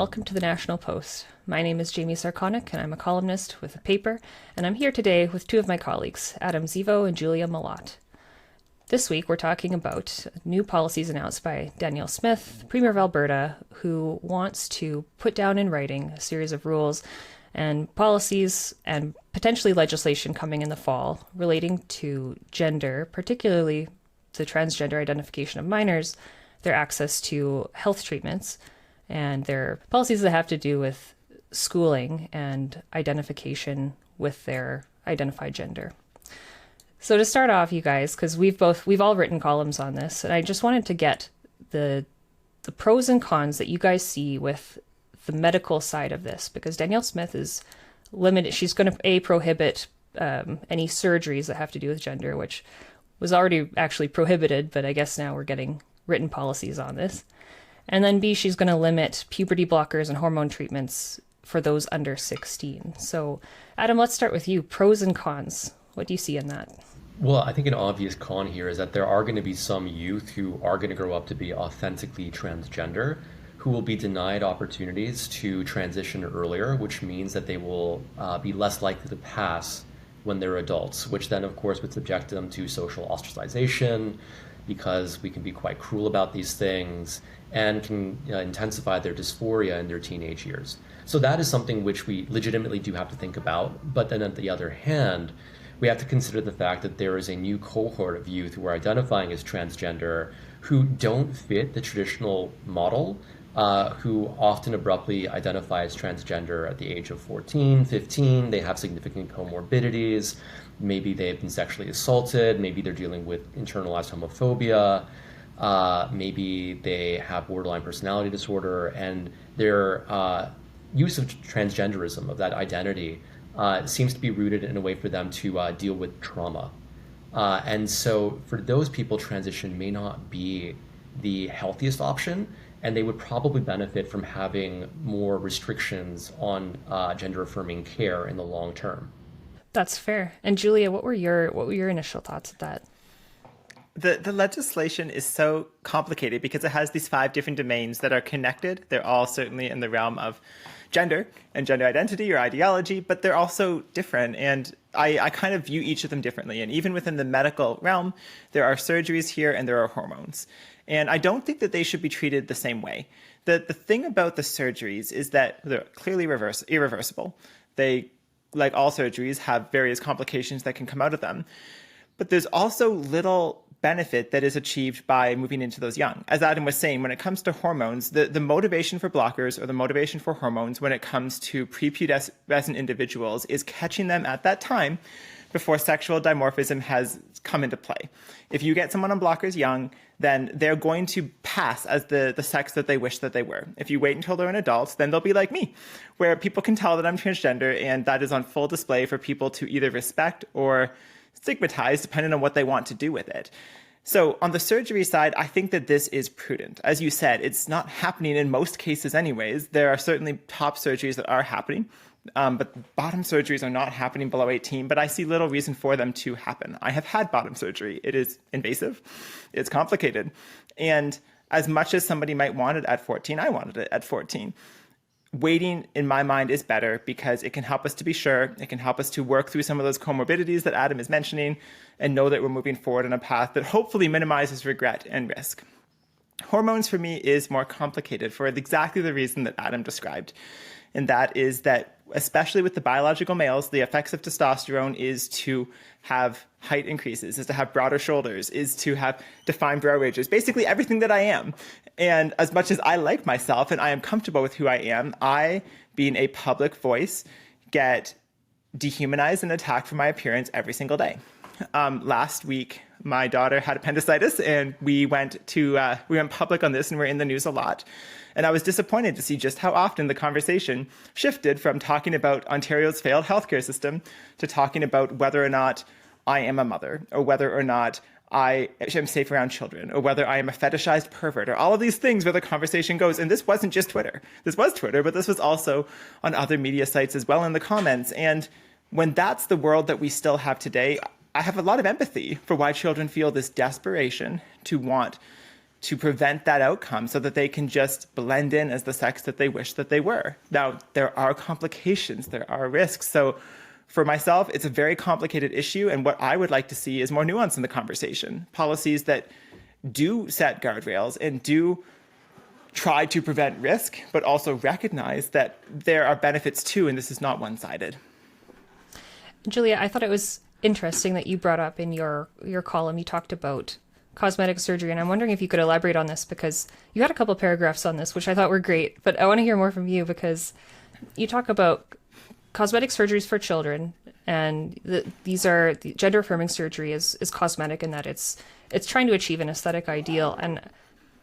welcome to the National Post. My name is Jamie Sarkonak, and I'm a columnist with the paper, and I'm here today with two of my colleagues, Adam Zivo and Julia Malott. This week, we're talking about new policies announced by Danielle Smith, Premier of Alberta, who wants to put down in writing a series of rules and policies and potentially legislation coming in the fall relating to gender, particularly the transgender identification of minors, their access to health treatments, and their policies that have to do with schooling and identification with their identified gender. So to start off, you guys, because we've all written columns on this, and I just wanted to get the pros and cons that you guys see with the medical side of this, because Danielle Smith is limited. She's going to prohibit any surgeries that have to do with gender, which was already actually prohibited, but I guess now we're getting written policies on this. And then B, she's going to limit puberty blockers and hormone treatments for those under 16. So Adam, let's start with you. Pros and cons. What do you see in that? Well, I think an obvious con here is that there are going to be some youth who are going to grow up to be authentically transgender, who will be denied opportunities to transition earlier, which means that they will be less likely to pass when they're adults, which then, of course, would subject them to social ostracization, because we can be quite cruel about these things and can intensify their dysphoria in their teenage years. So that is something which we legitimately do have to think about. But then on the other hand, we have to consider the fact that there is a new cohort of youth who are identifying as transgender who don't fit the traditional model, who often abruptly identify as transgender at the age of 14, 15. They have significant comorbidities. Maybe they've been sexually assaulted. Maybe they're dealing with internalized homophobia. Maybe they have borderline personality disorder, and their use of transgenderism, of that identity, seems to be rooted in a way for them to deal with trauma. And so for those people, transition may not be the healthiest option, and they would probably benefit from having more restrictions on gender-affirming care in the long term. That's fair. And Julia, what were your initial thoughts of that? The legislation is so complicated because it has these 5 different domains that are connected. They're all certainly in the realm of gender and gender identity or ideology, but they're also different. And I kind of view each of them differently. And even within the medical realm, there are surgeries here and there are hormones. And I don't think that they should be treated the same way. The thing about the surgeries is that they're clearly irreversible. They, like all surgeries, have various complications that can come out of them. But there's also little benefit that is achieved by moving into those young. As Adam was saying, when it comes to hormones, the motivation for blockers or the motivation for hormones when it comes to prepubescent individuals is catching them at that time before sexual dimorphism has come into play. If you get someone on blockers young, then they're going to pass as the sex that they wish that they were. If you wait until they're an adult, then they'll be like me, where people can tell that I'm transgender, and that is on full display for people to either respect or stigmatize, depending on what they want to do with it. So on the surgery side, I think that this is prudent. As you said, it's not happening in most cases anyways. There are certainly top surgeries that are happening, but bottom surgeries are not happening below 18, but I see little reason for them to happen. I have had bottom surgery. It is invasive. It's complicated. And as much as somebody might want it at 14, I wanted it at 14. Waiting, in my mind, is better because it can help us to be sure. It can help us to work through some of those comorbidities that Adam is mentioning and know that we're moving forward on a path that hopefully minimizes regret and risk. Hormones, for me, is more complicated for exactly the reason that Adam described. And that is that, especially with the biological males, the effects of testosterone is to have height increases, is to have broader shoulders, is to have defined brow ridges, basically everything that I am. And as much as I like myself and I am comfortable with who I am, I, being a public voice, get dehumanized and attacked for my appearance every single day. Last week, my daughter had appendicitis, and we went public on this, and we're in the news a lot. And I was disappointed to see just how often the conversation shifted from talking about Ontario's failed healthcare system to talking about whether or not I am a mother, or whether or not I am safe around children, or whether I am a fetishized pervert, or all of these things where the conversation goes. And this wasn't just Twitter. This was Twitter, but this was also on other media sites as well in the comments. And when that's the world that we still have today, I have a lot of empathy for why children feel this desperation to want to prevent that outcome so that they can just blend in as the sex that they wish that they were. Now, there are complications, there are risks. So for myself, it's a very complicated issue. And what I would like to see is more nuance in the conversation. Policies that do set guardrails and do try to prevent risk, but also recognize that there are benefits too, and this is not one-sided. Julia, I thought it was interesting that you brought up in your column, you talked about cosmetic surgery, and I'm wondering if you could elaborate on this, because you had a couple paragraphs on this, which I thought were great, but I want to hear more from you, because you talk about cosmetic surgeries for children, and these are the gender affirming surgery is cosmetic in that it's trying to achieve an aesthetic ideal, and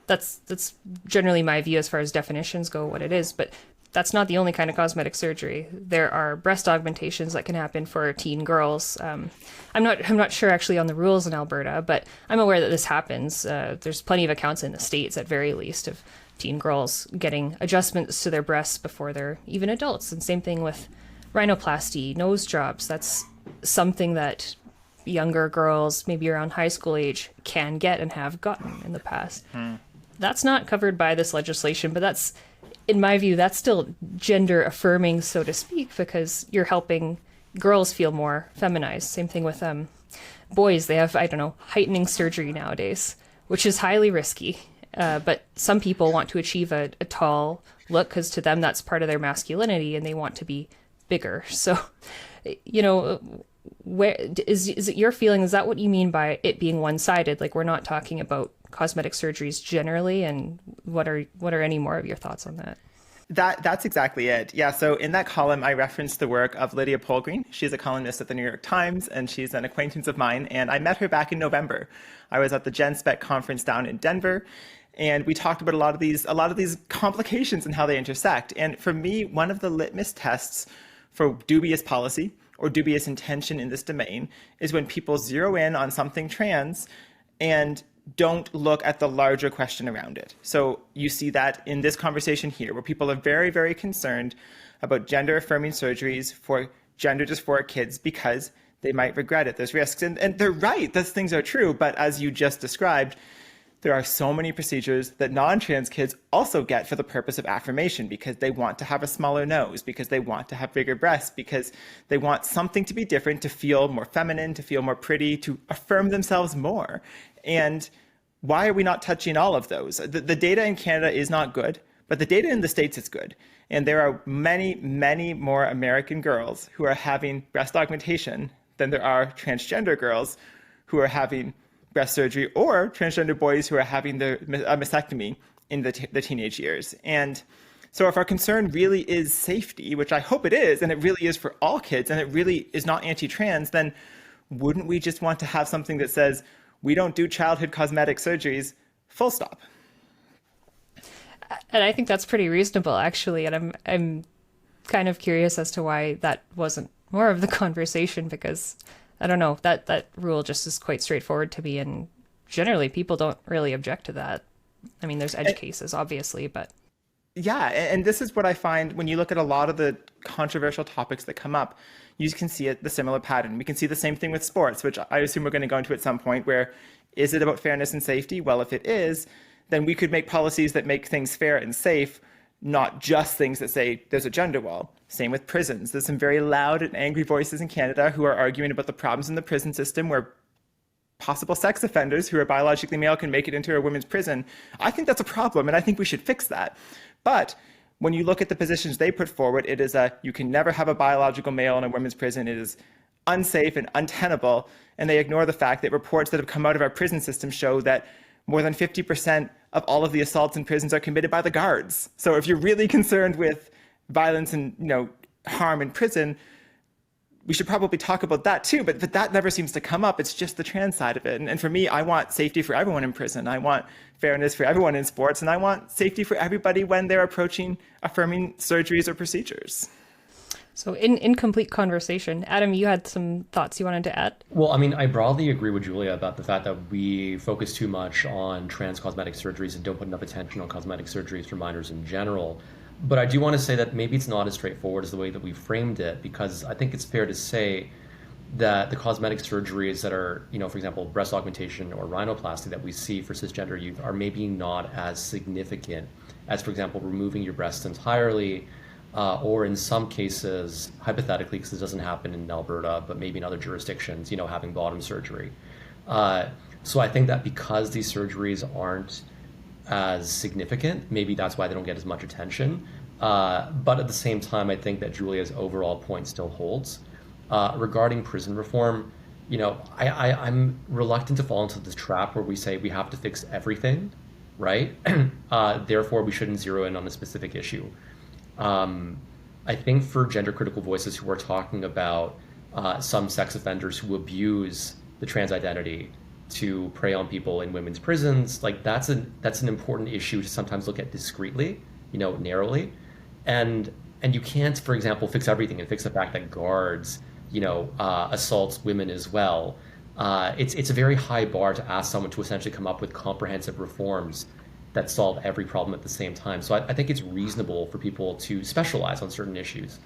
that's generally my view as far as definitions go, what it is, but that's not the only kind of cosmetic surgery. There are breast augmentations that can happen for teen girls. I'm not sure actually on the rules in Alberta, but I'm aware that this happens. There's plenty of accounts in the States, at very least, of teen girls getting adjustments to their breasts before they're even adults. And same thing with rhinoplasty, nose jobs. That's something that younger girls, maybe around high school age, can get and have gotten in the past. That's not covered by this legislation, but that's, in my view, that's still gender affirming, so to speak, because you're helping girls feel more feminized. Same thing with boys. They have, heightening surgery nowadays, which is highly risky. But some people want to achieve a tall look because to them that's part of their masculinity and they want to be bigger. So, where is it your feeling? Is that what you mean by it being one-sided? Like, we're not talking about cosmetic surgeries generally, and what are any more of your thoughts on that? That's exactly it. Yeah, so in that column, I referenced the work of Lydia Polgreen. She's a columnist at the New York Times, and she's an acquaintance of mine, and I met her back in November. I was at the Gen Spec conference down in Denver, and we talked about a lot of these complications and how they intersect. And for me, one of the litmus tests for dubious policy or dubious intention in this domain is when people zero in on something trans and don't look at the larger question around it. So you see that in this conversation here, where people are very, very concerned about gender affirming surgeries for gender dysphoric kids because they might regret it. There's risks. And they're right. Those things are true. But as you just described, there are so many procedures that non-trans kids also get for the purpose of affirmation, because they want to have a smaller nose, because they want to have bigger breasts, because they want something to be different, to feel more feminine, to feel more pretty, to affirm themselves more. And why are we not touching all of those? The data in Canada is not good, but the data in the States is good. And there are many, many more American girls who are having breast augmentation than there are transgender girls who are having breast surgery, or transgender boys who are having a mastectomy in the teenage years. And so if our concern really is safety, which I hope it is, and it really is for all kids, and it really is not anti-trans, then wouldn't we just want to have something that says, we don't do childhood cosmetic surgeries, full stop? And I think that's pretty reasonable, actually. And I'm kind of curious as to why that wasn't more of the conversation, because I don't know, that rule just is quite straightforward to me. And generally, people don't really object to that. I mean, there's edge cases, obviously, but. Yeah, and this is what I find when you look at a lot of the controversial topics that come up. You can see the similar pattern. We can see the same thing with sports, which I assume we're going to go into at some point, where is it about fairness and safety? Well, if it is, then we could make policies that make things fair and safe, not just things that say there's a gender wall. Same with prisons. There's some very loud and angry voices in Canada who are arguing about the problems in the prison system where possible sex offenders who are biologically male can make it into a women's prison. I think that's a problem, and I think we should fix that. But when you look at the positions they put forward, it is you can never have a biological male in a women's prison. It is unsafe and untenable. And they ignore the fact that reports that have come out of our prison system show that more than 50% of all of the assaults in prisons are committed by the guards. So if you're really concerned with violence and harm in prison, we should probably talk about that too, but that never seems to come up. It's just the trans side of it. And for me, I want safety for everyone in prison. I want fairness for everyone in sports, and I want safety for everybody when they're approaching affirming surgeries or procedures. So in complete conversation, Adam, you had some thoughts you wanted to add? Well, I mean, I broadly agree with Julia about the fact that we focus too much on trans cosmetic surgeries and don't put enough attention on cosmetic surgeries for minors in general. But I do want to say that maybe it's not as straightforward as the way that we framed it, because I think it's fair to say that the cosmetic surgeries that are, for example, breast augmentation or rhinoplasty that we see for cisgender youth are maybe not as significant as, for example, removing your breasts entirely, or in some cases, hypothetically, because this doesn't happen in Alberta, but maybe in other jurisdictions, having bottom surgery. So I think that because these surgeries aren't as significant, maybe that's why they don't get as much attention. But at the same time, I think that Julia's overall point still holds. Regarding prison reform, I'm reluctant to fall into this trap where we say we have to fix everything, right? Therefore, we shouldn't zero in on a specific issue. I think for gender critical voices who are talking about some sex offenders who abuse the trans identity to prey on people in women's prisons, like that's an important issue to sometimes look at discreetly, narrowly. And you can't, for example, fix everything and fix the fact that guards, assaults women as well. It's a very high bar to ask someone to essentially come up with comprehensive reforms that solve every problem at the same time. So I think it's reasonable for people to specialize on certain issues.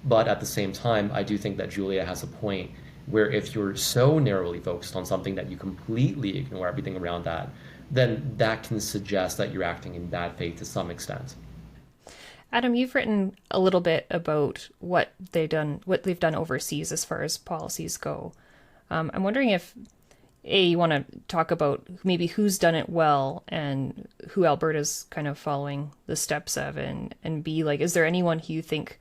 But at the same time, I do think that Julia has a point where if you're so narrowly focused on something that you completely ignore everything around that, then that can suggest that you're acting in bad faith to some extent. Adam, you've written a little bit about what they've done overseas as far as policies go. I'm wondering if A, you want to talk about maybe who's done it well and who Alberta's kind of following the steps of, and B, like, is there anyone who you think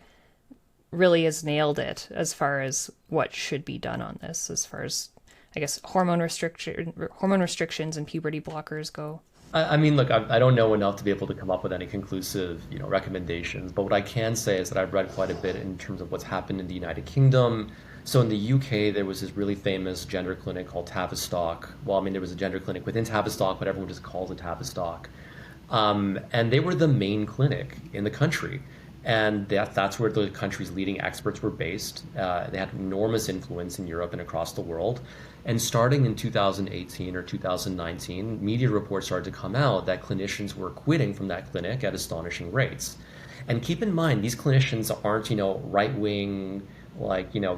really has nailed it as far as what should be done on this, as far as, I guess, hormone restrictions and puberty blockers go? I mean, look, I don't know enough to be able to come up with any conclusive, recommendations. But what I can say is that I've read quite a bit in terms of what's happened in the United Kingdom. So in the UK, there was this really famous gender clinic called Tavistock. Well, I mean, there was a gender clinic within Tavistock, but everyone just calls it Tavistock. And they were the main clinic in the country. And that's where the country's leading experts were based. They had enormous influence in Europe and across the world. And starting in 2018 or 2019, media reports started to come out that clinicians were quitting from that clinic at astonishing rates. And keep in mind, these clinicians aren't, right-wing,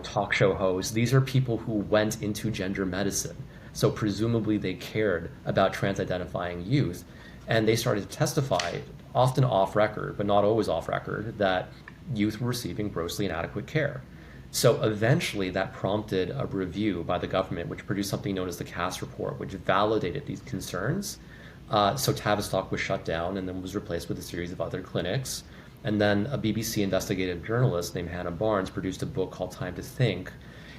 talk show hosts. These are people who went into gender medicine. So presumably they cared about trans-identifying youth. And they started to testify, often off record, but not always off record, that youth were receiving grossly inadequate care. So eventually that prompted a review by the government, which produced something known as the Cass Report, which validated these concerns. So Tavistock was shut down and then was replaced with a series of other clinics. And then a BBC investigative journalist named Hannah Barnes produced a book called Time to Think,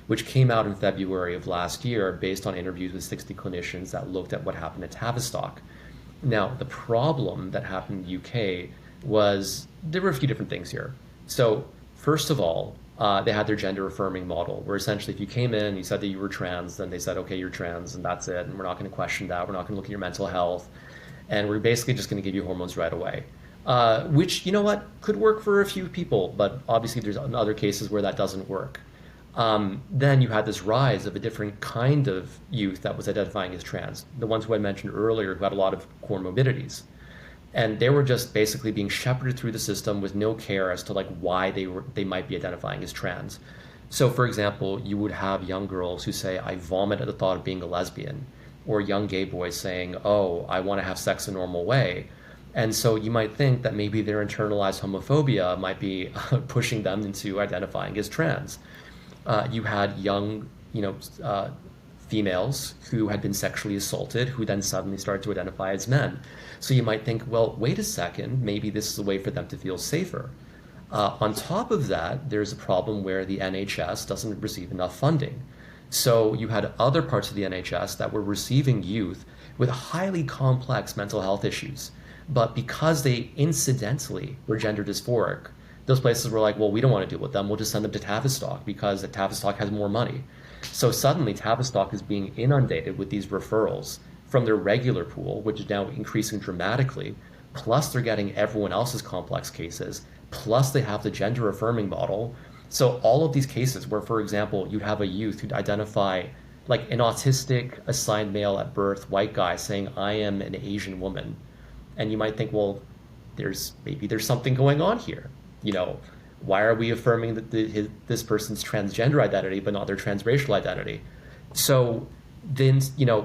which came out in February of last year based on interviews with 60 clinicians that looked at what happened at Tavistock. Now, the problem that happened in the UK was there were a few different things here. So first of all, they had their gender affirming model, where essentially if you came in, you said that you were trans, then they said, okay, you're trans, and that's it. And we're not going to question that. We're not going to look at your mental health. And we're basically just going to give you hormones right away. Which, could work for a few people, but obviously there's other cases where that doesn't work. Then you had this rise of a different kind of youth that was identifying as trans, the ones who I mentioned earlier who had a lot of comorbidities. And they were just basically being shepherded through the system with no care as to why they might be identifying as trans. So for example, you would have young girls who say, I vomit at the thought of being a lesbian, or young gay boys saying, oh, I want to have sex a normal way. And so you might think that maybe their internalized homophobia might be pushing them into identifying as trans. You had young, females who had been sexually assaulted who then suddenly started to identify as men. So you might think, well, wait a second, maybe this is a way for them to feel safer. On top of that, there's a problem where the NHS doesn't receive enough funding. So you had other parts of the NHS that were receiving youth with highly complex mental health issues. But because they incidentally were gender dysphoric, those places were like, well, we don't want to deal with them. We'll just send them to Tavistock because Tavistock has more money. So suddenly Tavistock is being inundated with these referrals from their regular pool, which is now increasing dramatically. Plus they're getting everyone else's complex cases. Plus they have the gender affirming model. So all of these cases where, for example, you have a youth who'd identify like an autistic assigned male at birth, white guy saying, I am an Asian woman. And you might think, well, there's something going on here. Why are we affirming that this person's transgender identity but not their transracial identity? So then,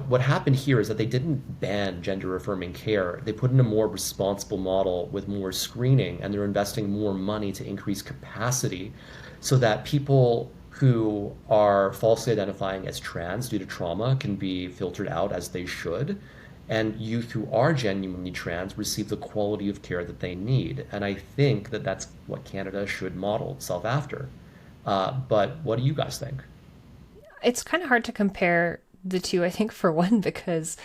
what happened here is that they didn't ban gender affirming care. They put in a more responsible model with more screening, and they're investing more money to increase capacity so that people who are falsely identifying as trans due to trauma can be filtered out as they should, and youth who are genuinely trans receive the quality of care that they need. And I think that that's what Canada should model itself after. But what do you guys think? It's kind of hard to compare the two, I think, for one, because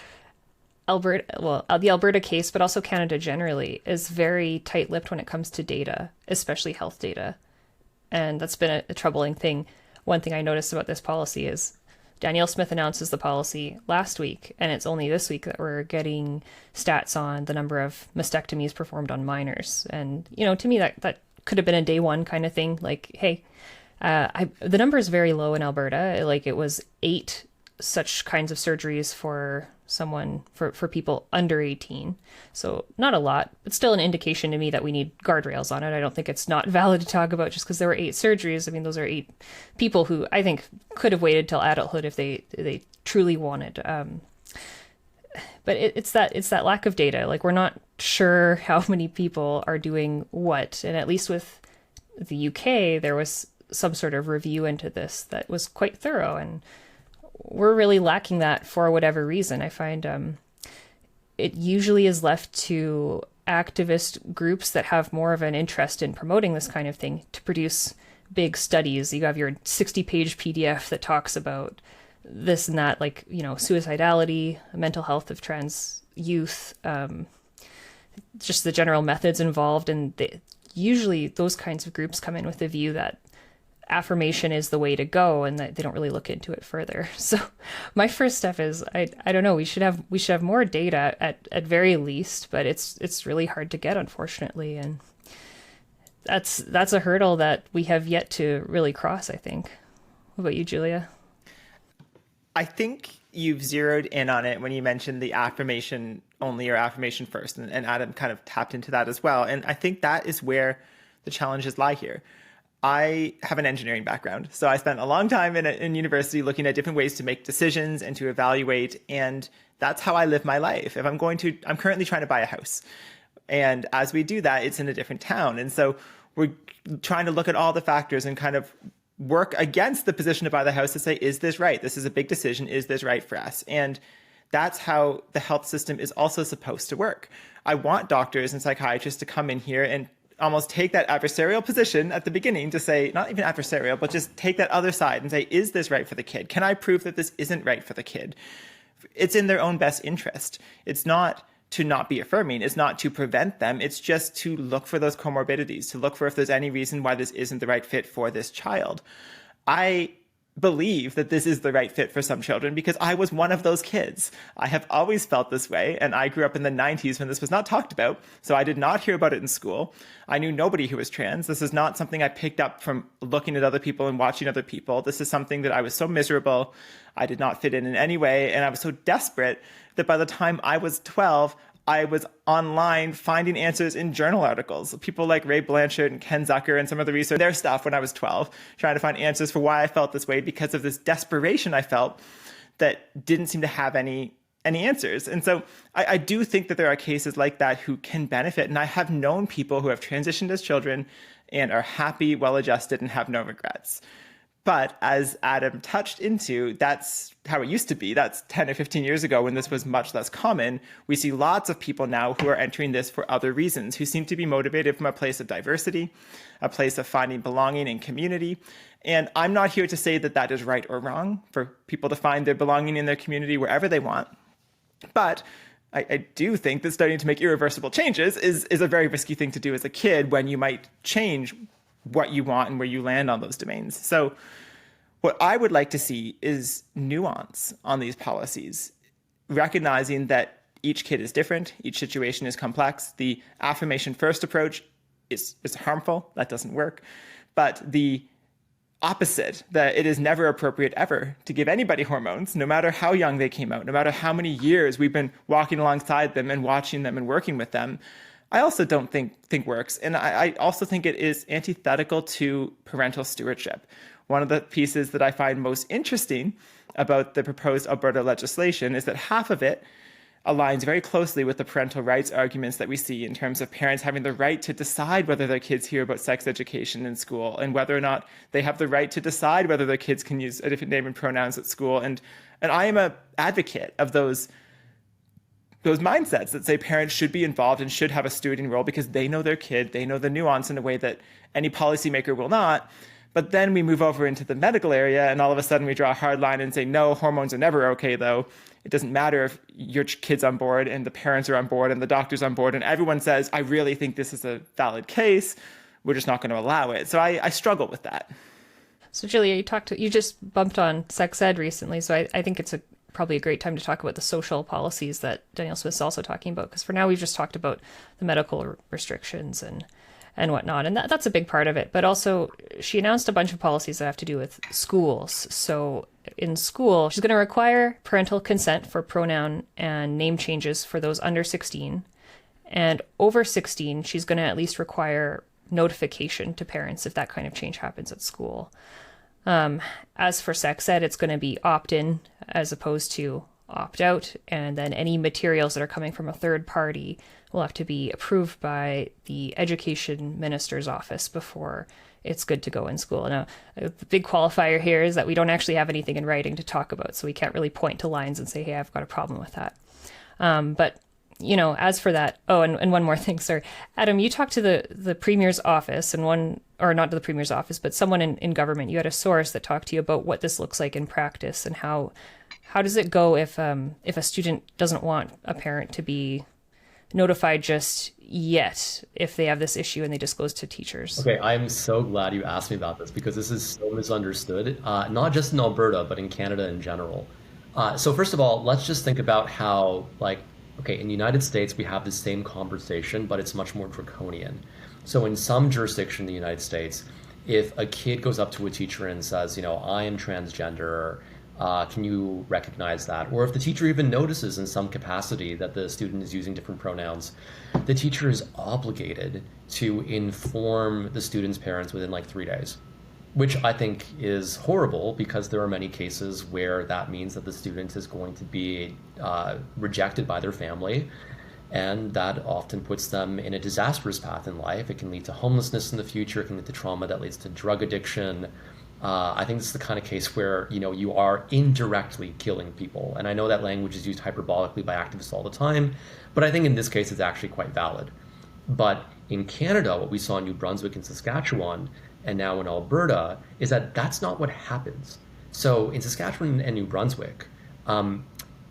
the Alberta case, but also Canada generally, is very tight-lipped when it comes to data, especially health data. And that's been a troubling thing. One thing I noticed about this policy is Danielle Smith announces the policy last week, and it's only this week that we're getting stats on the number of mastectomies performed on minors. And, to me, that could have been a day one kind of thing. Like, hey, the number is very low in Alberta. Like, it was 8 such kinds of surgeries for people under 18. So not a lot, but still an indication to me that we need guardrails on it. I don't think it's not valid to talk about just because there were 8 surgeries. I mean, those are 8 people who I think could have waited till adulthood if they truly wanted. But it's that lack of data. Like, we're not sure how many people are doing what. And at least with the UK, there was some sort of review into this that was quite thorough, and we're really lacking that for whatever reason. I find it usually is left to activist groups that have more of an interest in promoting this kind of thing to produce big studies. You have your 60-page PDF that talks about this and that, like, suicidality, mental health of trans youth, just the general methods involved. And usually those kinds of groups come in with the view that affirmation is the way to go, and that they don't really look into it further. So my first step is I don't know, we should have more data at very least, but it's really hard to get, unfortunately, and that's a hurdle that we have yet to really cross, I think. What about you, Julia? I think you've zeroed in on it when you mentioned the affirmation only or affirmation first, and Adam kind of tapped into that as well. And I think that is where the challenges lie here. I have an engineering background, so I spent a long time in university looking at different ways to make decisions and to evaluate, and that's how I live my life. I'm currently trying to buy a house, and as we do that, it's in a different town, and so we're trying to look at all the factors and kind of work against the position to buy the house to say, is this right? This is a big decision. Is this right for us? And that's how the health system is also supposed to work. I want doctors and psychiatrists to come in here and almost take that adversarial position at the beginning to say, not even adversarial, but just take that other side and say, is this right for the kid? Can I prove that this isn't right for the kid? It's in their own best interest. It's not to not be affirming. It's not to prevent them. It's just to look for those comorbidities, to look for if there's any reason why this isn't the right fit for this child. I believe that this is the right fit for some children because I was one of those kids. I have always felt this way, and I grew up in the 90s when this was not talked about, so I did not hear about it in school. I knew nobody who was trans. This is not something I picked up from looking at other people and watching other people. This is something that I was so miserable. I did not fit in any way, and I was so desperate that by the time I was 12, I was online finding answers in journal articles. People like Ray Blanchard and Ken Zucker and some of the research, their stuff when I was 12, trying to find answers for why I felt this way because of this desperation I felt that didn't seem to have any answers. And so I do think that there are cases like that who can benefit. And I have known people who have transitioned as children and are happy, well-adjusted, and have no regrets. But as Adam touched into, that's how it used to be. That's 10 or 15 years ago when this was much less common. We see lots of people now who are entering this for other reasons, who seem to be motivated from a place of diversity, a place of finding belonging and community. And I'm not here to say that that is right or wrong for people to find their belonging in their community wherever they want. But I do think that starting to make irreversible changes is a very risky thing to do as a kid when you might change what you want and where you land on those domains. So what I would like to see is nuance on these policies, recognizing that each kid is different, each situation is complex. The affirmation first approach is harmful. That doesn't work. But the opposite, that it is never appropriate ever to give anybody hormones, no matter how young they came out, no matter how many years we've been walking alongside them and watching them and working with them, I also don't think works. And I also think it is antithetical to parental stewardship. One of the pieces that I find most interesting about the proposed Alberta legislation is that half of it aligns very closely with the parental rights arguments that we see in terms of parents having the right to decide whether their kids hear about sex education in school and whether or not they have the right to decide whether their kids can use a different name and pronouns at school. And I am an advocate of those mindsets that say parents should be involved and should have a stewarding role because they know their kid, they know the nuance in a way that any policymaker will not. But then we move over into the medical area and all of a sudden we draw a hard line and say, no, hormones are never okay, though. It doesn't matter if your kid's on board and the parents are on board and the doctor's on board and everyone says, I really think this is a valid case. We're just not going to allow it. So I struggle with that. So Julia, you just bumped on sex ed recently. So I think it's probably a great time to talk about the social policies that Danielle Smith is also talking about. Because for now, we've just talked about the medical restrictions and whatnot. And that's a big part of it. But also, she announced a bunch of policies that have to do with schools. So in school, she's going to require parental consent for pronoun and name changes for those under 16. And over 16, she's going to at least require notification to parents if that kind of change happens at school. As for sex ed, it's going to be opt-in as opposed to opt-out. And then any materials that are coming from a third party will have to be approved by the education minister's office before it's good to go in school. Now, the big qualifier here is that we don't actually have anything in writing to talk about, so we can't really point to lines and say, hey, I've got a problem with that. But, as for that, and one more thing, sorry. Adam, you talked to the Premier's office and not the Premier's office, but someone in government. You had a source that talked to you about what this looks like in practice and how does it go if a student doesn't want a parent to be notified just yet if they have this issue and they disclose to teachers. Okay, I'm so glad you asked me about this because this is so misunderstood, not just in Alberta, but in Canada in general. So first of all, let's just think about how, in the United States, we have the same conversation, but it's much more draconian. So in some jurisdiction in the United States, if a kid goes up to a teacher and says, I am transgender, can you recognize that? Or if the teacher even notices in some capacity that the student is using different pronouns, the teacher is obligated to inform the student's parents within 3 days, which I think is horrible because there are many cases where that means that the student is going to be rejected by their family. And that often puts them in a disastrous path in life. It can lead to homelessness in the future. It can lead to trauma that leads to drug addiction. I think this is the kind of case where, you are indirectly killing people. And I know that language is used hyperbolically by activists all the time, but I think in this case, it's actually quite valid. But in Canada, what we saw in New Brunswick and Saskatchewan, and now in Alberta, is that that's not what happens. So in Saskatchewan and New Brunswick,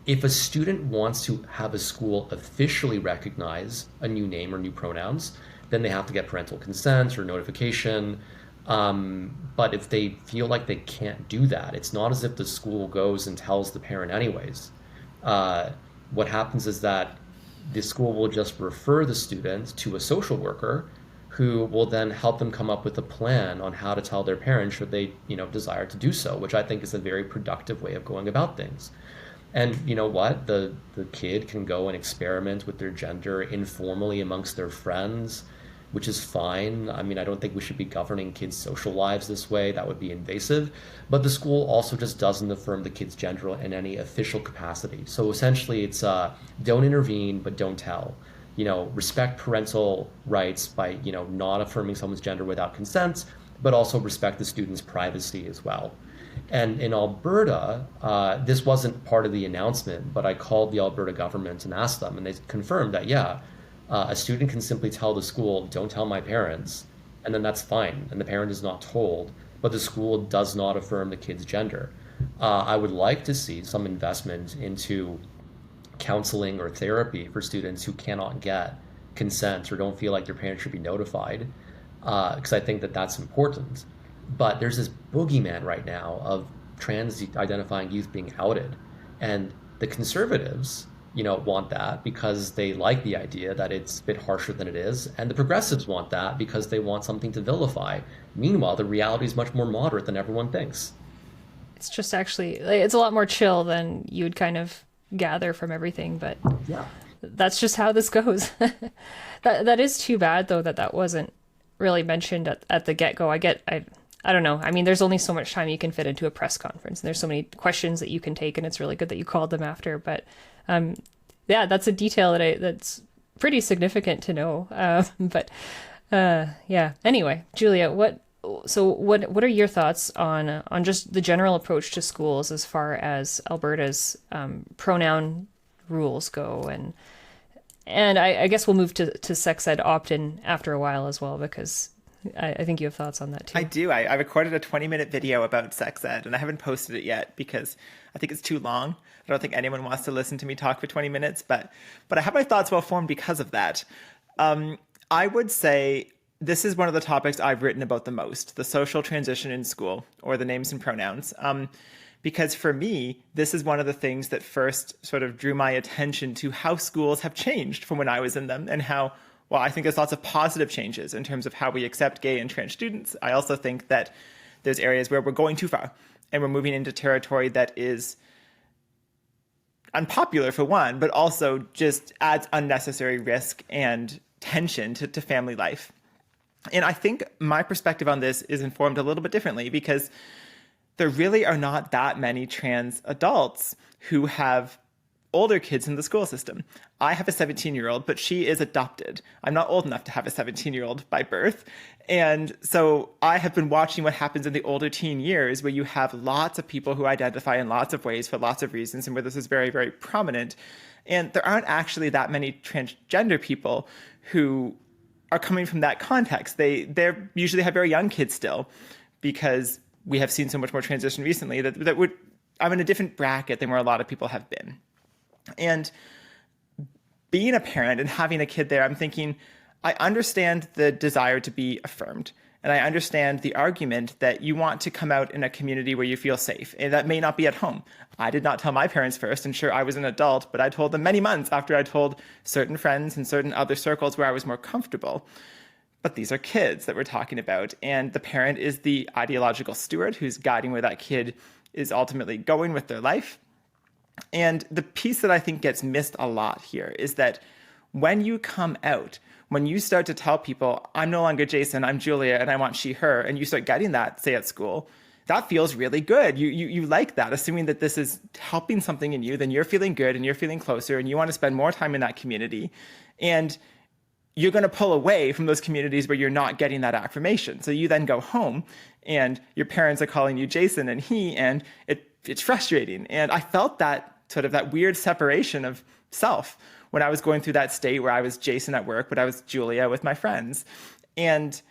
if a student wants to have a school officially recognize a new name or new pronouns, then they have to get parental consent or notification. But if they feel like they can't do that, it's not as if the school goes and tells the parent anyways. What happens is that the school will just refer the student to a social worker who will then help them come up with a plan on how to tell their parents should they, desire to do so, which I think is a very productive way of going about things. And you know what? The kid can go and experiment with their gender informally amongst their friends, which is fine. I mean, I don't think we should be governing kids' social lives this way. That would be invasive. But the school also just doesn't affirm the kid's gender in any official capacity. So essentially, it's don't intervene, but don't tell. Respect parental rights by, not affirming someone's gender without consent, but also respect the student's privacy as well. And in Alberta, this wasn't part of the announcement, but I called the Alberta government and asked them, and they confirmed that, a student can simply tell the school, don't tell my parents, and then that's fine, and the parent is not told, but the school does not affirm the kid's gender. I would like to see some investment into counseling or therapy for students who cannot get consent or don't feel like their parents should be notified, because I think that that's important. But there's this boogeyman right now of trans-identifying youth being outed, and the conservatives want that because they like the idea that it's a bit harsher than it is. And the progressives want that because they want something to vilify. Meanwhile, the reality is much more moderate than everyone thinks. It's just actually, it's a lot more chill than you would kind of gather from everything. But yeah. that's just how this goes. That is too bad, though, that wasn't really mentioned at the get-go. I don't know. I mean, there's only so much time you can fit into a press conference, and there's so many questions that you can take, and it's really good that you called them after. But yeah, that's a detail that's pretty significant to know. Yeah. Anyway, Julia, what are your thoughts on just the general approach to schools as far as Alberta's pronoun rules go, and I guess we'll move to sex ed opt-in after a while as well, because I think you have thoughts on that too. I do. I recorded a 20-minute video about sex ed, and I haven't posted it yet because I think it's too long. I don't think anyone wants to listen to me talk for 20 minutes, but I have my thoughts well formed because of that. I would say this is one of the topics I've written about the most, the social transition in school, or the names and pronouns. Because for me, this is one of the things that first sort of drew my attention to how schools have changed from when I was in them, and how, well, I think there's lots of positive changes in terms of how we accept gay and trans students. I also think that there's areas where we're going too far, and we're moving into territory that is unpopular for one, but also just adds unnecessary risk and tension to family life. And I think my perspective on this is informed a little bit differently, because there really are not that many trans adults who have older kids in the school system. I have a 17-year-old, but she is adopted. I'm not old enough to have a 17-year-old by birth. And so I have been watching what happens in the older teen years, where you have lots of people who identify in lots of ways for lots of reasons, and where this is very, very prominent. And there aren't actually that many transgender people who are coming from that context. They usually have very young kids still, because we have seen so much more transition recently I'm in a different bracket than where a lot of people have been. And being a parent and having a kid there, I'm thinking, I understand the desire to be affirmed. And I understand the argument that you want to come out in a community where you feel safe. And that may not be at home. I did not tell my parents first, and sure, I was an adult, but I told them many months after I told certain friends and certain other circles where I was more comfortable. But these are kids that we're talking about, and the parent is the ideological steward who's guiding where that kid is ultimately going with their life. And the piece that I think gets missed a lot here is that when you come out, when you start to tell people, I'm no longer Jason, I'm Julia, and I want she, her, and you start getting that, say at school, that feels really good. You like that, assuming that this is helping something in you, then you're feeling good and you're feeling closer, and you want to spend more time in that community. And you're going to pull away from those communities where you're not getting that affirmation. So you then go home and your parents are calling you Jason and he, and it's frustrating. And I felt that sort of that weird separation of self when I was going through that state where I was Jason at work, but I was Julia with my friends. And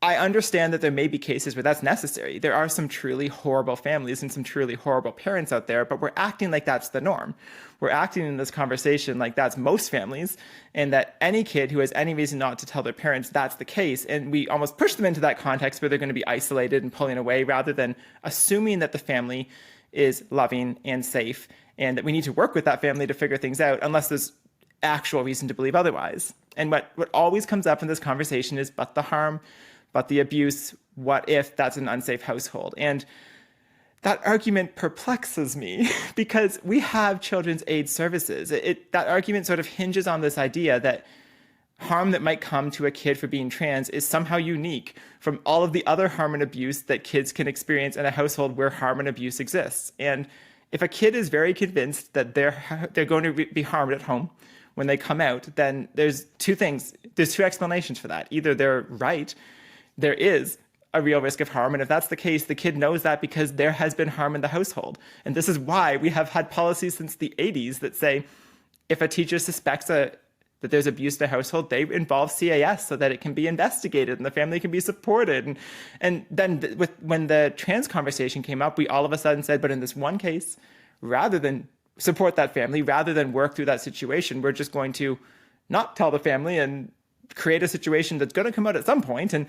I understand that there may be cases where that's necessary. There are some truly horrible families and some truly horrible parents out there, but we're acting like that's the norm. We're acting in this conversation like that's most families, and that any kid who has any reason not to tell their parents that's the case, and we almost push them into that context where they're going to be isolated and pulling away, rather than assuming that the family is loving and safe, and that we need to work with that family to figure things out, unless there's actual reason to believe otherwise. And what always comes up in this conversation is, but the harm, but the abuse, what if that's an unsafe household? And that argument perplexes me because we have children's aid services. That argument sort of hinges on this idea that harm that might come to a kid for being trans is somehow unique from all of the other harm and abuse that kids can experience in a household where harm and abuse exists. And if a kid is very convinced that they're going to be harmed at home when they come out, then there's two explanations for that. Either they're right, there is a real risk of harm. And if that's the case, the kid knows that because there has been harm in the household. And this is why we have had policies since the 80s that say if a teacher suspects that there's abuse in the household, they involve CAS so that it can be investigated and the family can be supported. And then when the trans conversation came up, we all of a sudden said, but in this one case, rather than support that family, rather than work through that situation, we're just going to not tell the family and create a situation that's going to come out at some point. And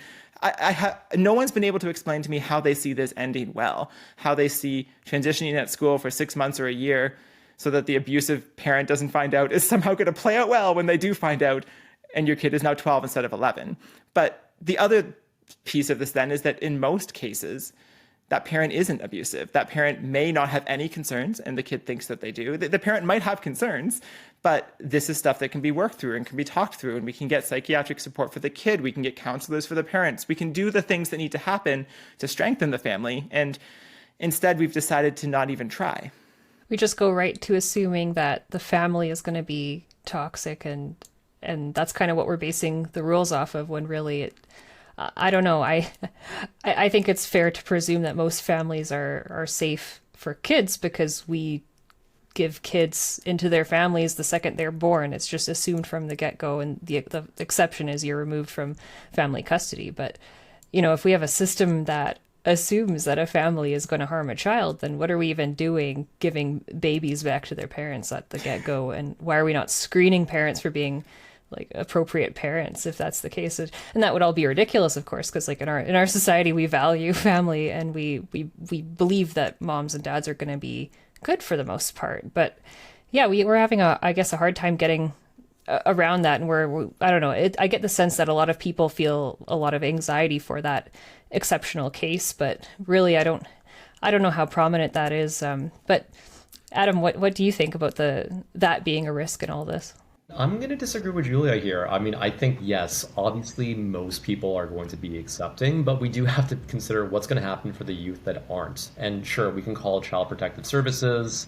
no one's been able to explain to me how they see this ending well, how they see transitioning at school for 6 months or a year so that the abusive parent doesn't find out is somehow going to play out well when they do find out and your kid is now 12 instead of 11. But the other piece of this then is that in most cases, that parent isn't abusive. That parent may not have any concerns, and the kid thinks that they do. The parent might have concerns, But this is stuff that can be worked through and can be talked through, and we can get psychiatric support for the kid. We can get counselors for the parents. We can do the things that need to happen to strengthen the family. And instead, we've decided to not even try. We just go right to assuming that the family is going to be toxic, and that's kind of what we're basing the rules off of, when really I don't know. I think it's fair to presume that most families are safe for kids, because we give kids into their families the second they're born. It's just assumed from the get-go, and the exception is you're removed from family custody. But, if we have a system that assumes that a family is going to harm a child, then what are we even doing giving babies back to their parents at the get-go? And why are we not screening parents for being like appropriate parents, if that's the case? And that would all be ridiculous, of course, because like in our society, we value family, and we believe that moms and dads are going to be good for the most part. But yeah, we're having a hard time getting around that. And I don't know, I get the sense that a lot of people feel a lot of anxiety for that exceptional case, but really I don't know how prominent that is. But Adam, what do you think about that being a risk in all this? I'm going to disagree with Julia here. I mean, I think, yes, obviously most people are going to be accepting, but we do have to consider what's going to happen for the youth that aren't. And sure, we can call Child Protective Services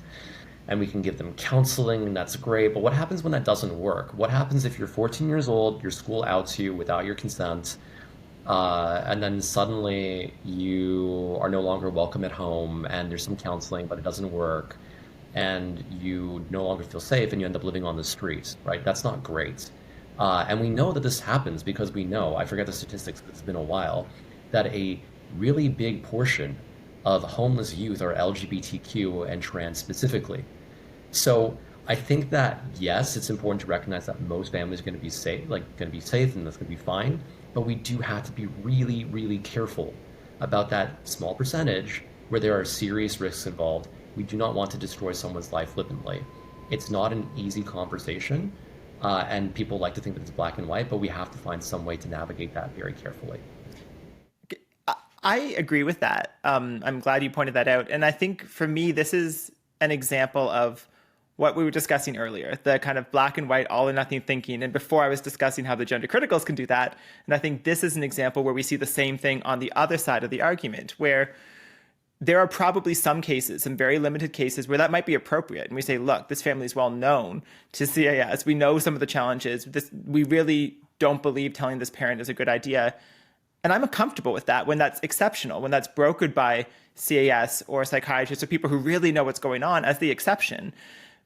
and we can give them counseling, and that's great. But what happens when that doesn't work? What happens if you're 14 years old, your school outs you without your consent, and then suddenly you are no longer welcome at home, and there's some counseling, but it doesn't work, and you no longer feel safe, and you end up living on the street, right? That's not great. And we know that this happens because we know, I forget the statistics, it's been a while, that a really big portion of homeless youth are LGBTQ and trans specifically. So I think that, yes, it's important to recognize that most families are going to be safe, and that's going to be fine. But we do have to be really, really careful about that small percentage where there are serious risks involved. We do not want to destroy someone's life flippantly. It's not an easy conversation, and people like to think that it's black and white, but we have to find some way to navigate that very carefully. I agree with that. I'm glad you pointed that out. And I think for me, this is an example of what we were discussing earlier, the kind of black and white, all or nothing thinking. And before I was discussing how the gender criticals can do that. And I think this is an example where we see the same thing on the other side of the argument, where there are probably some cases, some very limited cases, where that might be appropriate. And we say, look, this family is well known to CAS. We know some of the challenges. We really don't believe telling this parent is a good idea. And I'm comfortable with that when that's exceptional, when that's brokered by CAS or psychiatrists or people who really know what's going on as the exception.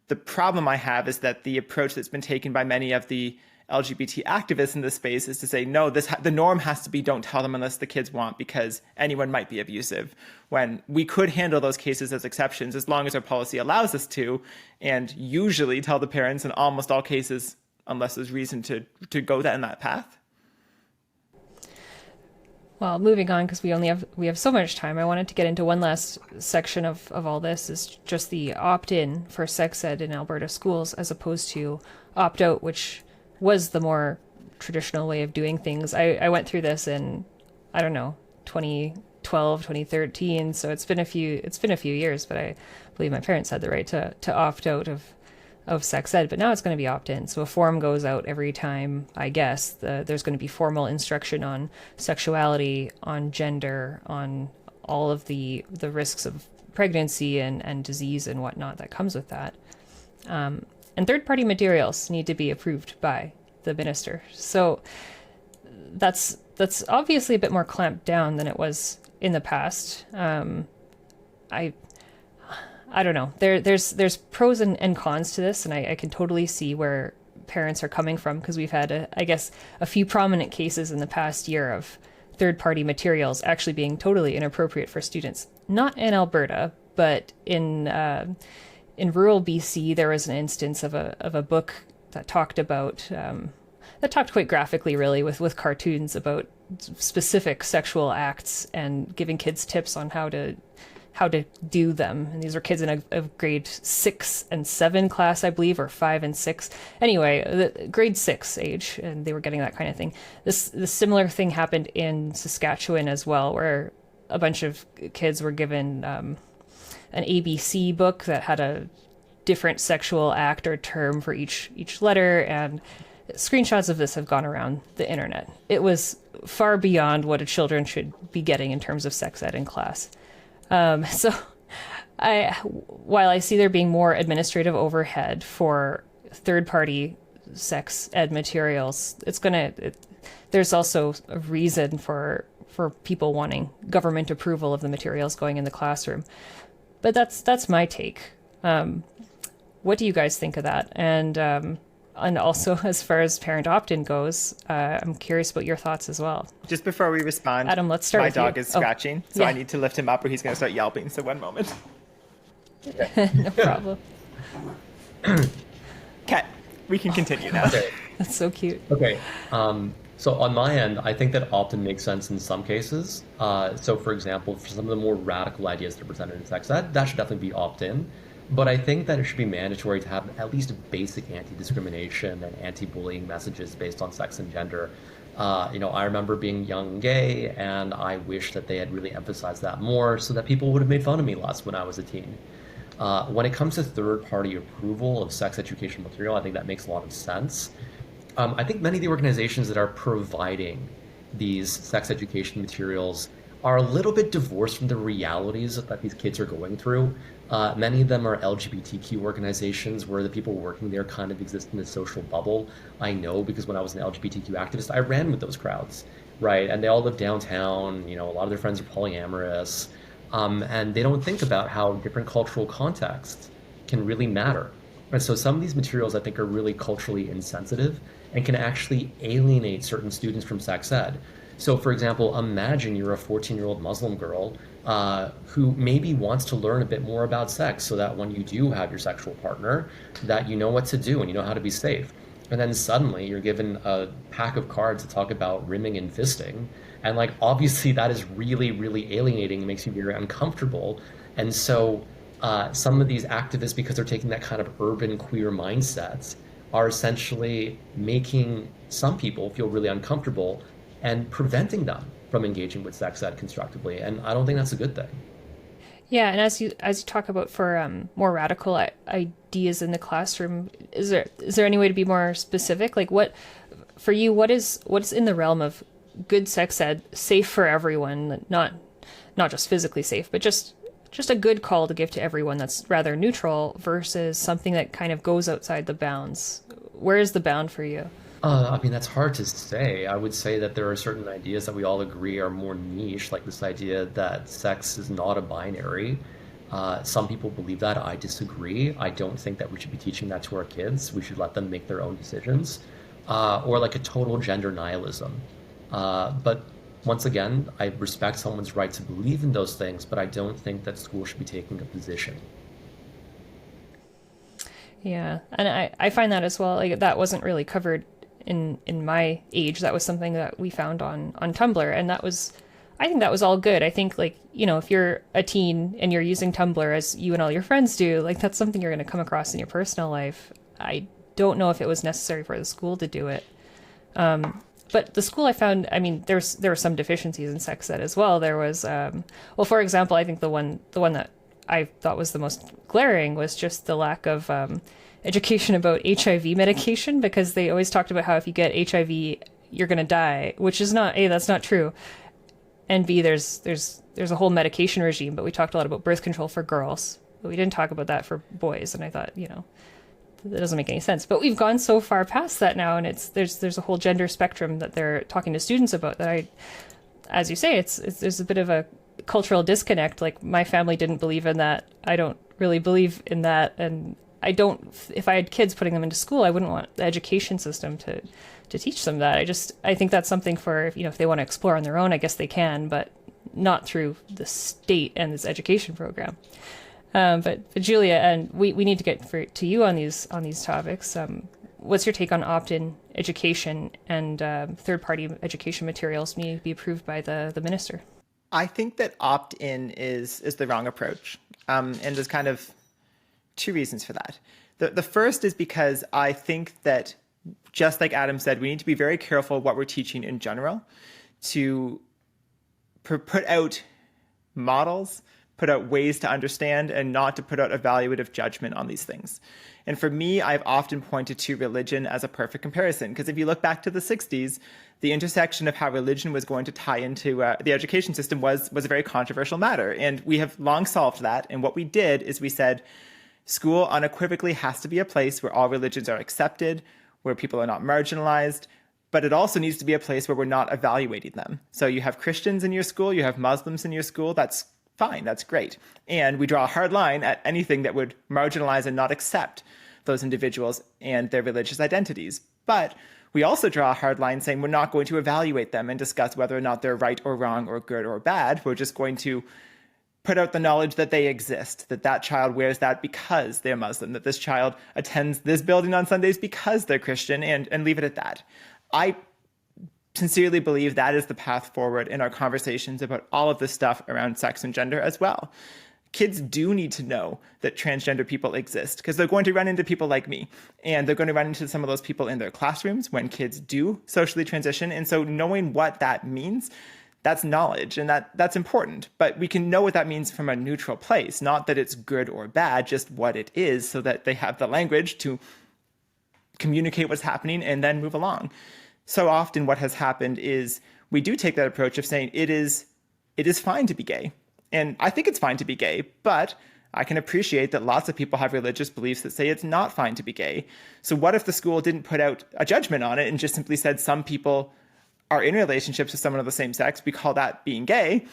The problem I have is that the approach that's been taken by many of the LGBT activists in this space is to say, no, the norm has to be don't tell them unless the kids want, because anyone might be abusive, when we could handle those cases as exceptions as long as our policy allows us to, and usually tell the parents in almost all cases, unless there's reason to go in that path. Well, moving on, because we have so much time, I wanted to get into one last section of all this, is just the opt-in for sex ed in Alberta schools as opposed to opt-out, which was the more traditional way of doing things. I went through this in, 2012, 2013, so it's been a few years, but I believe my parents had the right to opt out of sex ed, but now it's going to be opt-in. So a form goes out every time, I guess, there's going to be formal instruction on sexuality, on gender, on all of the risks of pregnancy and disease and whatnot that comes with that. And third-party materials need to be approved by the minister. So that's obviously a bit more clamped down than it was in the past. I don't know. There's pros and cons to this, and I can totally see where parents are coming from, because we've had, a few prominent cases in the past year of third-party materials actually being totally inappropriate for students. Not in Alberta, but in rural BC, there was an instance of a book that talked about that talked quite graphically, really, with cartoons about specific sexual acts and giving kids tips on how to do them. And these were kids in a grade 6 and 7 class, I believe, or 5 and 6. Anyway, the grade 6 age, and they were getting that kind of thing. This similar thing happened in Saskatchewan as well, where a bunch of kids were given an ABC book that had different sexual act or term for each letter, and screenshots of this have gone around the internet. It was far beyond what a children should be getting in terms of sex ed in class. So while I see there being more administrative overhead for third-party sex ed materials, there's also a reason for people wanting government approval of the materials going in the classroom. But that's my take. What do you guys think of that? And also, as far as parent opt-in goes, I'm curious about your thoughts as well. Just before we respond, Adam, let's start with you. My dog is scratching, so yeah. I need to lift him up or he's going to start yelping. So one moment. No problem. Okay, we can continue now. Okay. That's so cute. Okay. So on my end, I think that opt-in makes sense in some cases. So for example, for some of the more radical ideas that are presented in sex ed, that should definitely be opt-in. But I think that it should be mandatory to have at least basic anti-discrimination and anti-bullying messages based on sex and gender. I remember being young and gay, and I wish that they had really emphasized that more so that people would have made fun of me less when I was a teen. When it comes to third-party approval of sex education material, I think that makes a lot of sense. I think many of the organizations that are providing these sex education materials are a little bit divorced from the realities that these kids are going through. Many of them are LGBTQ organizations where the people working there kind of exist in a social bubble. I know because when I was an LGBTQ activist, I ran with those crowds, right? And they all live downtown. A lot of their friends are polyamorous. And they don't think about how different cultural contexts can really matter. And so some of these materials I think are really culturally insensitive and can actually alienate certain students from sex ed. So for example, imagine you're a 14-year-old Muslim girl who maybe wants to learn a bit more about sex so that when you do have your sexual partner, that you know what to do and you know how to be safe. And then suddenly you're given a pack of cards to talk about rimming and fisting. And obviously that is really, really alienating. It makes you very uncomfortable. And so some of these activists, because they're taking that kind of urban queer mindsets, are essentially making some people feel really uncomfortable and preventing them from engaging with sex ed constructively. And I don't think that's a good thing. Yeah, and as you talk about for more radical ideas in the classroom, is there any way to be more specific? What is in the realm of good sex ed, safe for everyone, not just physically safe, but just a good call to give to everyone that's rather neutral versus something that kind of goes outside the bounds? Where is the bound for you? That's hard to say. I would say that there are certain ideas that we all agree are more niche, like this idea that sex is not a binary. Some people believe that. I disagree. I don't think that we should be teaching that to our kids. We should let them make their own decisions. Or like a total gender nihilism. But once again, I respect someone's right to believe in those things, but I don't think that school should be taking a position. Yeah, and I find that as well. That wasn't really covered in my age. That was something that we found on Tumblr, and I think that was all good. I think if you're a teen and you're using Tumblr as you and all your friends do, that's something you're going to come across in your personal life. I don't know if it was necessary for the school to do it. But the school I found, there were some deficiencies in sex ed as well. There was, for example, I think the one that I thought was the most glaring was just the lack of education about HIV medication, because they always talked about how if you get HIV, you're going to die, which is not, A, that's not true. And B, there's a whole medication regime, but we talked a lot about birth control for girls, but we didn't talk about that for boys. And I thought, that doesn't make any sense. But we've gone so far past that now, and there's a whole gender spectrum that they're talking to students about that as you say, there's a bit of a cultural disconnect. My family didn't believe in that. I don't really believe in that, and if I had kids putting them into school, I wouldn't want the education system to teach them that. I think that's something for, if they want to explore on their own, I guess they can, but not through the state and this education program. But Julia, and we need to get to you on these topics. What's your take on opt-in education and third-party education materials need to be approved by the minister? I think that opt-in is the wrong approach, and there's kind of two reasons for that. The first is because I think that, just like Adam said, we need to be very careful what we're teaching in general, to put out models put out ways to understand and not to put out evaluative judgment on these things. And for me, I've often pointed to religion as a perfect comparison, because if you look back to the 60s, the intersection of how religion was going to tie into the education system was a very controversial matter. And we have long solved that. And what we did is we said, school unequivocally has to be a place where all religions are accepted, where people are not marginalized, but it also needs to be a place where we're not evaluating them. So you have Christians in your school, you have Muslims in your school, that's fine, that's great. And we draw a hard line at anything that would marginalize and not accept those individuals and their religious identities. But we also draw a hard line saying we're not going to evaluate them and discuss whether or not they're right or wrong or good or bad. We're just going to put out the knowledge that they exist, that that child wears that because they're Muslim, that this child attends this building on Sundays because they're Christian, and leave it at that. I sincerely believe that is the path forward in our conversations about all of this stuff around sex and gender as well. Kids do need to know that transgender people exist, because they're going to run into people like me, and they're going to run into some of those people in their classrooms when kids do socially transition. And so knowing what that means, that's knowledge, and that's important. But we can know what that means from a neutral place, not that it's good or bad, just what it is, so that they have the language to communicate what's happening and then move along. So often what has happened is we do take that approach of saying it is fine to be gay. And I think it's fine to be gay, but I can appreciate that lots of people have religious beliefs that say it's not fine to be gay. So what if the school didn't put out a judgment on it and just simply said some people are in relationships with someone of the same sex, we call that being gay.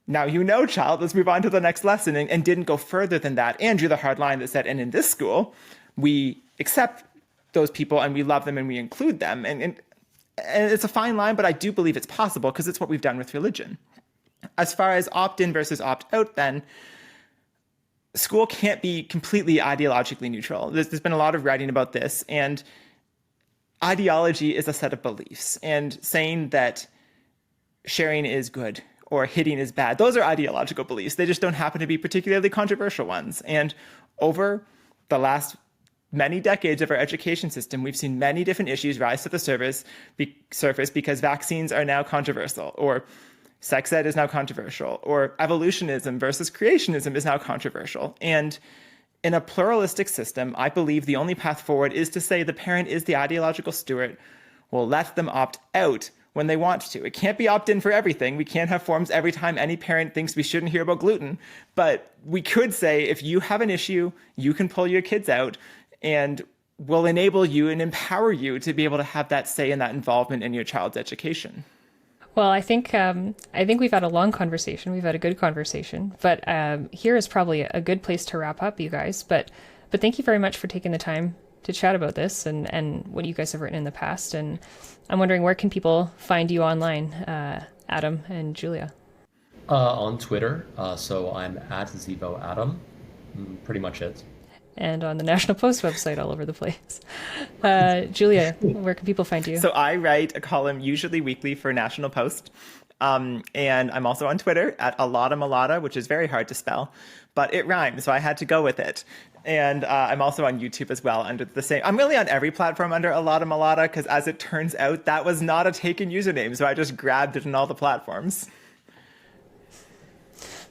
Now you know, child, let's move on to the next lesson, and didn't go further than that and drew the hard line that said, and in this school, we accept those people and we love them and we include them. And it's a fine line, but I do believe it's possible because it's what we've done with religion. As far as opt-in versus opt-out, then, school can't be completely ideologically neutral. There's been a lot of writing about this, and ideology is a set of beliefs. And saying that sharing is good or hitting is bad, those are ideological beliefs. They just don't happen to be particularly controversial ones. And over the last many decades of our education system, we've seen many different issues rise to the surface because vaccines are now controversial, or sex ed is now controversial, or evolutionism versus creationism is now controversial. And in a pluralistic system, I believe the only path forward is to say the parent is the ideological steward. We'll let them opt out when they want to. It can't be opt-in for everything. We can't have forms every time any parent thinks we shouldn't hear about gluten. But we could say, if you have an issue, you can pull your kids out, and we'll enable you and empower you to be able to have that say and that involvement in your child's education. Well, I think we've had a long conversation. We've had a good conversation, but here is probably a good place to wrap up, you guys. But thank you very much for taking the time to chat about this and what you guys have written in the past. And I'm wondering, where can people find you online, Adam and Julia? On Twitter, so I'm at Zivo Adam. Pretty much it. And on the National Post website, all over the place. Julia, where can people find you? So I write a column usually weekly for National Post. And I'm also on Twitter at Malott, which is very hard to spell, but it rhymes, so I had to go with it. And I'm also on YouTube as well under the same. I'm really on every platform under Malott, because as it turns out, that was not a taken username, so I just grabbed it in all the platforms.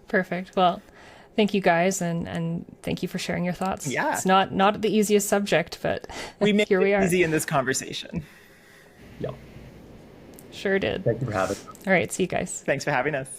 Perfect. Well, thank you guys, and thank you for sharing your thoughts. Yeah. It's not the easiest subject, but we made here we are. It easy in this conversation. Yep. Sure did. Thank you for having us. All right, see you guys. Thanks for having us.